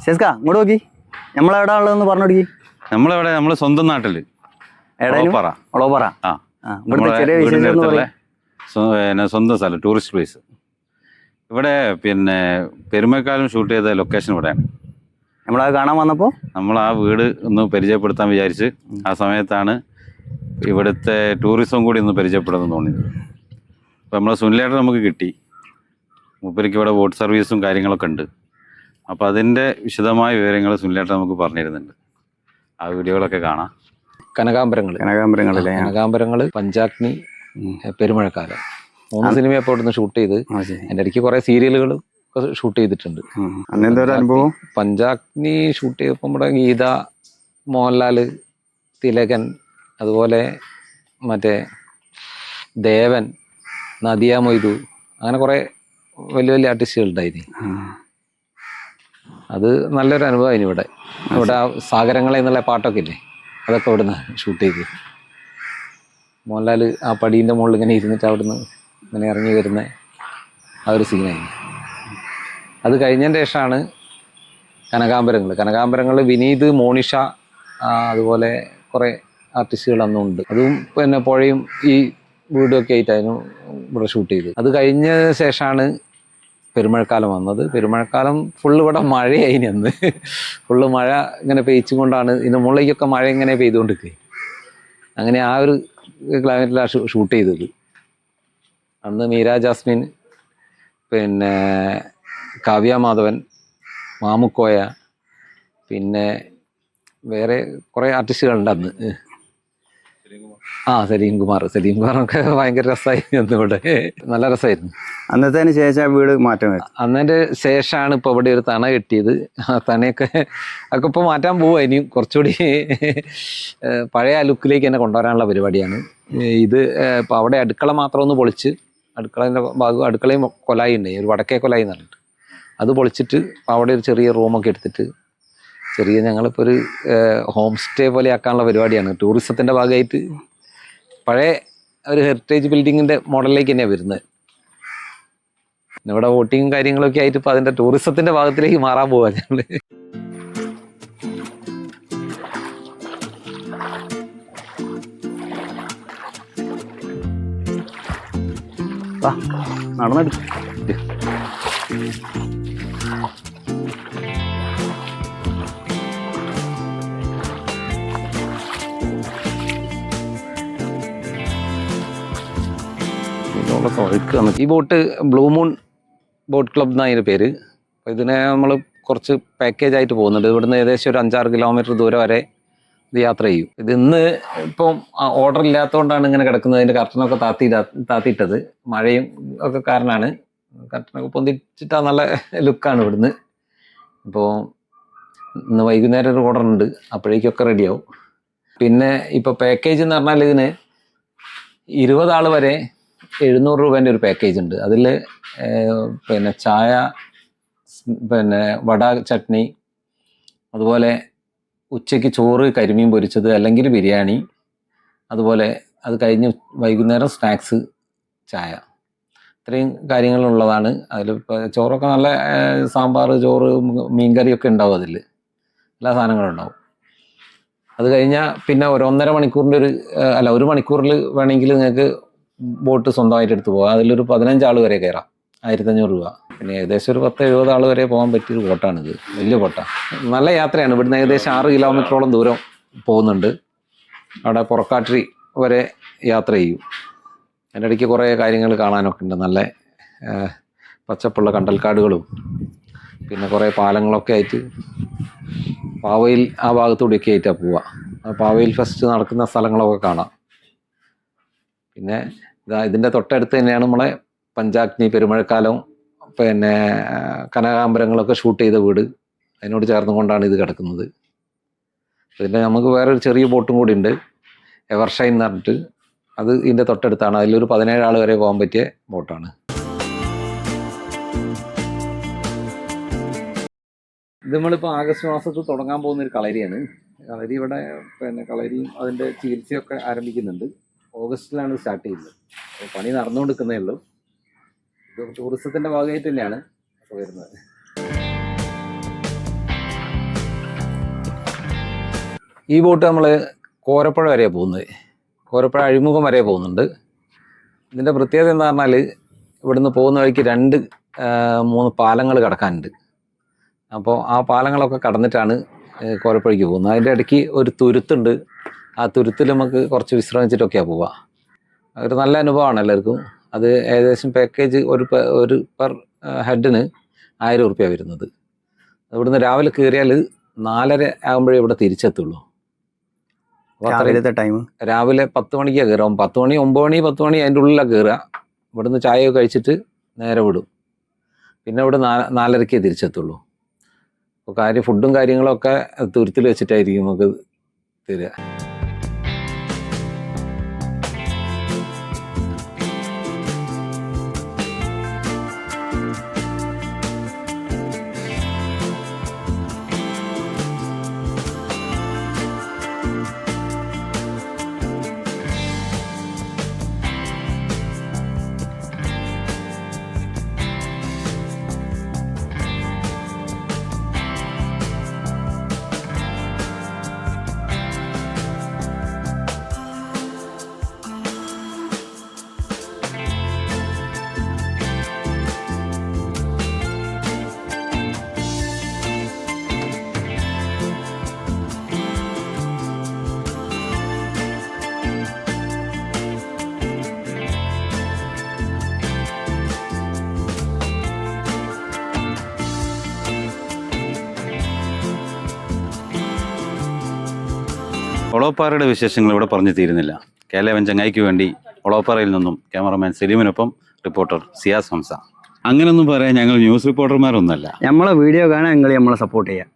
ശേസ്കാ ഇങ്ങോട്ട് നോക്കി. നമ്മളെവിടെ ഉള്ളതെന്ന് പറഞ്ഞു കൊടുക്കി. നമ്മളെ സ്വന്തം നാട്ടില് ഒളോപ്പറ. ഇവിടുത്തെ ചെറിയ സ്വന്തം സ്ഥലം, ടൂറിസ്റ്റ് പ്ലേസ്. ഇവിടെ പിന്നെ പെരുമക്കാലം ഷൂട്ട് ചെയ്ത ലൊക്കേഷൻ ഇവിടെയാണ്. നമ്മളത് കാണാൻ വന്നപ്പോൾ നമ്മൾ ആ വീട് ഒന്ന് പരിചയപ്പെടുത്താൻ വിചാരിച്ച് ആ സമയത്താണ് ഇവിടുത്തെ ടൂറിസം കൂടി ഒന്ന് പരിചയപ്പെടുന്നു തോന്നിയത്. അപ്പോൾ നമ്മളെ സുനിലേട്ടൻ നമുക്ക് കിട്ടി. മൂപ്പരിക്ക് ഇവിടെ ബോട്ട് സർവീസും കാര്യങ്ങളൊക്കെ ഉണ്ട്. അപ്പോൾ അതിൻ്റെ വിശദമായ വിവരങ്ങൾ സുനിലേട്ടൻ നമുക്ക് പറഞ്ഞു തരുന്നുണ്ട്. ആ വീഡിയോകളൊക്കെ കാണാം. കനകാംബരങ്ങൾ, പഞ്ചാഗ്നി, പെരുമഴക്കാലം 3 സിനിമ ഇപ്പോൾ ഇവിടുന്ന് ഷൂട്ട് ചെയ്ത്. എൻ്റെ ഇടയ്ക്ക് കുറേ സീരിയലുകളും ഒക്കെ ഷൂട്ട് ചെയ്തിട്ടുണ്ട്. അനുഭവം പഞ്ചാഗ്നി ഷൂട്ട് ചെയ്തപ്പോൾ നമ്മുടെ ഗീത, മോഹൻലാൽ, തിലകൻ, അതുപോലെ മറ്റേ ദേവൻ, നദിയ മൊയ്തു, അങ്ങനെ കുറേ വലിയ വലിയ ആർട്ടിസ്റ്റുകൾ ഉണ്ടായിരുന്നു. അത് നല്ലൊരു അനുഭവമായിരുന്നു. ഇവിടെ ആ സാഗരങ്ങളെ എന്നുള്ള പാട്ടൊക്കെ ഇല്ലേ, അതൊക്കെ ഇവിടുന്ന് ഷൂട്ട് ചെയ്ത്. മോഹൻലാൽ ആ പടീൻ്റെ മുകളിൽ ഇങ്ങനെ ഇരുന്നിട്ട് അവിടുന്ന് ഇങ്ങനെ ഇറങ്ങി വരുന്ന ആ ഒരു സീനായിരുന്നു. അത് കഴിഞ്ഞതിൻ്റെ ശേഷമാണ് കനകാംബരങ്ങൾ. വിനീത്, മോണിഷ, അതുപോലെ കുറേ ആർട്ടിസ്റ്റുകൾ അന്നുണ്ട്. അതും പിന്നെ പുഴയും ഈ വീടൊക്കെ ആയിട്ടായിരുന്നു ഇവിടെ ഷൂട്ട് ചെയ്ത്. അത് കഴിഞ്ഞ ശേഷമാണ് പെരുമഴക്കാലം വന്നത്. പെരുമഴക്കാലം ഫുള്ള് ഇവിടെ മഴയായിന്. അന്ന് ഫുള്ള് മഴ ഇങ്ങനെ പെയ്ച്ചും കൊണ്ടാണ് ഇതിൻ്റെ മുകളിലേക്കൊക്കെ മഴ ഇങ്ങനെ പെയ്തുകൊണ്ടിരിക്കുക. അങ്ങനെ ആ ഒരു ക്ലൈമറ്റിലാണ് ഷൂട്ട് ചെയ്തത്. അന്ന് മീര ജാസ്മിൻ, പിന്നെ കാവ്യ മാധവൻ, മാമുക്കോയ, പിന്നെ വേറെ കുറേ ആർട്ടിസ്റ്റുകളുണ്ട് അന്ന്. സലീം കുമാറൊക്കെ ഭയങ്കര രസമായിരുന്നു. ഇവിടെ നല്ല രസമായിരുന്നു. അന്നത്തേന് ശേഷം വീട് മാറ്റം വരും. അന്നതിൻ്റെ ശേഷമാണ് ഇപ്പോൾ ഇവിടെ ഒരു തണ കെട്ടിയത്. ആ തണയൊക്കെ ഇപ്പോൾ മാറ്റാൻ പോവുക. ഇനിയും കുറച്ചുകൂടി പഴയ ആ ലുക്കിലേക്ക് തന്നെ കൊണ്ടുവരാനുള്ള പരിപാടിയാണ് ഇത്. ഇപ്പോൾ അവിടെ അടുക്കള മാത്രം ഒന്ന് പൊളിച്ച്, അടുക്കളേൻ്റെ ഭാഗം, അടുക്കളയും കൊലായി ഉണ്ട്, ഒരു വടക്കേ കൊലായി എന്ന് പറഞ്ഞിട്ട്, അത് പൊളിച്ചിട്ട് അവിടെ ഒരു ചെറിയ റൂമൊക്കെ എടുത്തിട്ട് ഞങ്ങളിപ്പോൾ ഒരു ഹോം സ്റ്റേ പോലെ ആക്കാനുള്ള പരിപാടിയാണ്. ടൂറിസത്തിൻ്റെ ഭാഗമായിട്ട് പഴയ ഒരു ഹെറിറ്റേജ് ബിൽഡിങ്ങിൻ്റെ മോഡലിലേക്ക് തന്നെയാണ് വരുന്നത്. ഇവിടെ വോട്ടിങ്ങും കാര്യങ്ങളൊക്കെ ആയിട്ട് ഇപ്പോൾ അതിൻ്റെ ടൂറിസത്തിൻ്റെ ഭാഗത്തിലേക്ക് മാറാൻ പോവുക ഞങ്ങൾ. നടന്നെടുക്കും. ഈ boat blue moon boat club എന്നാണ് അതിൻ്റെ പേര്. അപ്പോൾ ഇതിനെ നമ്മൾ കുറച്ച് പാക്കേജ് ആയിട്ട് പോകുന്നുണ്ട്. ഇവിടുന്ന് ഏകദേശം ഒരു 5-6 കിലോമീറ്റർ ദൂരം വരെ ഇത് യാത്ര ചെയ്യും. ഇത് ഇന്ന് ഇപ്പം ഓർഡർ ഇല്ലാത്തതുകൊണ്ടാണ് ഇങ്ങനെ കിടക്കുന്നത്. അതിൻ്റെ കർട്ടനൊക്കെ താത്തിയിട്ടത് മഴയും ഒക്കെ കാരണമാണ്. കർട്ടനൊക്കെ പൊന്തിച്ചിട്ടാൽ നല്ല ലുക്കാണ് ഇവിടുന്ന്. ഇപ്പോൾ ഇന്ന് വൈകുന്നേരം ഒരു ഓർഡർ ഉണ്ട്, അപ്പോഴേക്കൊക്കെ റെഡിയാവും. പിന്നെ ഇപ്പോൾ പാക്കേജ് എന്ന് പറഞ്ഞാൽ ഇതിന് 20 ആൾ വരെ 700 രൂപേൻ്റെ ഒരു പാക്കേജ് ഉണ്ട്. അതിൽ പിന്നെ ചായ, പിന്നെ വട, ചട്നി, അതുപോലെ ഉച്ചയ്ക്ക് ചോറ്, കരിമീൻ പൊരിച്ചത് അല്ലെങ്കിൽ ബിരിയാണി, അതുപോലെ അത് കഴിഞ്ഞ് വൈകുന്നേരം സ്നാക്സ്, ചായ, ഇത്രയും കാര്യങ്ങളുള്ളതാണ്. അതിൽ ചോറൊക്കെ നല്ല സാമ്പാർ, ചോറ്, മീൻകറിയൊക്കെ ഉണ്ടാവും. അതിൽ എല്ലാ സാധനങ്ങളും ഉണ്ടാവും. അത് കഴിഞ്ഞാൽ പിന്നെ ഒരു 1.5 മണിക്കൂറിൻ്റെ ഒരു മണിക്കൂറിൽ വേണമെങ്കിൽ നിങ്ങൾക്ക് ബോട്ട് സ്വന്തമായിട്ട് എടുത്ത് പോകാം. അതിലൊരു 15 ആൾ വരെ കയറാം, 1500 രൂപ. പിന്നെ ഏകദേശം ഒരു 10-70 ആൾ വരെ പോകാൻ പറ്റിയൊരു ബോട്ടാണിത്. വലിയ ബോട്ടാണ്, നല്ല യാത്രയാണ്. ഇവിടുന്ന് ഏകദേശം 6 കിലോമീറ്ററോളം ദൂരം പോകുന്നുണ്ട്. അവിടെ പുറക്കാട്ടിരി വരെ യാത്ര ചെയ്യും. അതിൻ്റെ ഇടയ്ക്ക് കുറേ കാര്യങ്ങൾ കാണാനൊക്കെ ഉണ്ട്. നല്ല പച്ചപ്പുള്ള കണ്ടൽക്കാടുകളും പിന്നെ കുറേ പാലങ്ങളൊക്കെ ആയിട്ട് പാവയിൽ ആ ഭാഗത്തൂടെയൊക്കെ ആയിട്ടാണ് പോവുക. പാവയിൽ ഫെസ്റ്റ് നടക്കുന്ന സ്ഥലങ്ങളൊക്കെ കാണാം. പിന്നെ ഇതിൻ്റെ തൊട്ടടുത്ത് തന്നെയാണ് നമ്മളെ പഞ്ചാഗ്നി, പെരുമഴക്കാലം, പിന്നെ കനകാംബരങ്ങളൊക്കെ ഷൂട്ട് ചെയ്ത വീട്. അതിനോട് ചേർന്നുകൊണ്ടാണ് ഇത് കിടക്കുന്നത്. പിന്നെ നമുക്ക് വേറൊരു ചെറിയ ബോട്ടും കൂടി ഉണ്ട്, എവർഷൈൻ എന്ന് പറഞ്ഞിട്ട്. അത് ഇതിൻ്റെ തൊട്ടടുത്താണ്. അതിലൊരു 17 ആൾ വരെ പോകാൻ പറ്റിയ ബോട്ടാണ്. ഇത് നമ്മളിപ്പോൾ ആഗസ്റ്റ് മാസത്തിൽ തുടങ്ങാൻ പോകുന്ന ഒരു കളരിയാണ്. കളരി ഇവിടെ പിന്നെ കളരിയും അതിൻ്റെ ചികിത്സയൊക്കെ ആരംഭിക്കുന്നുണ്ട്. ഓഗസ്റ്റിലാണ് സ്റ്റാർട്ട് ചെയ്യുന്നത്. അപ്പോൾ പണി നടന്നുകൊണ്ടിരിക്കുന്നേ ഉള്ളൂ. ഇത് ടൂറിസത്തിൻ്റെ ഭാഗമായിട്ട് തന്നെയാണ് വരുന്നത്. ഈ ബോട്ട് നമ്മൾ കോരപ്പുഴ വരെ പോകുന്നത്, കോരപ്പുഴ അഴിമുഖം വരെ പോകുന്നുണ്ട്. ഇതിൻ്റെ പ്രത്യേകത എന്താ പറഞ്ഞാൽ ഇവിടുന്ന് പോകുന്ന വഴിക്ക് 2-3 പാലങ്ങൾ കടക്കാനുണ്ട്. അപ്പോൾ ആ പാലങ്ങളൊക്കെ കടന്നിട്ടാണ് കോരപ്പുഴയ്ക്ക് പോകുന്നത്. അതിൻ്റെ ഇടയ്ക്ക് ഒരു തുരുത്തുണ്ട്. ആ തുരുത്തിൽ നമുക്ക് കുറച്ച് വിശ്രമിച്ചിട്ടൊക്കെയാണ് പോവുക. ഒരു നല്ല അനുഭവമാണ് എല്ലാവർക്കും. അത് ഏകദേശം പാക്കേജ് ഒരു പെർ ഹെഡിന് 1000 ഉറുപ്പ്യ വരുന്നത്. ഇവിടുന്ന് രാവിലെ കയറിയാൽ 4:30 ആകുമ്പോഴേ ഇവിടെ തിരിച്ചെത്തുള്ളൂ. അപ്പോൾ രാവിലത്തെ ടൈം രാവിലെ 10 മണിക്കാണ് കയറാം. 10 മണി 9 മണി 10 മണി അതിൻ്റെ ഉള്ളിലാണ് കയറുക. ഇവിടുന്ന് ചായയൊക്കെ കഴിച്ചിട്ട് നേരെ വിടും. പിന്നെ ഇവിടെ 4:30 തിരിച്ചെത്തുള്ളൂ. അപ്പോൾ ഫുഡും കാര്യങ്ങളൊക്കെ തുരുത്തിൽ വെച്ചിട്ടായിരിക്കും നമുക്ക് തരിക. ഒളവപ്പാറയുടെ വിശേഷങ്ങൾ ഇവിടെ പറഞ്ഞു തീരുന്നില്ല. കേരള ചങ്ങായിക്ക് വേണ്ടി ഒളവപ്പാറയിൽ നിന്നും ക്യാമറമാൻ സലീമിനൊപ്പം റിപ്പോർട്ടർ സിയാസ് ഹംസ. അങ്ങനൊന്നും പറയാൻ ഞങ്ങൾ ന്യൂസ് റിപ്പോർട്ടർമാരൊന്നുമല്ല. നമ്മളെ വീഡിയോ കാണാൻ നിങ്ങൾ നമ്മളെ സപ്പോർട്ട് ചെയ്യാം.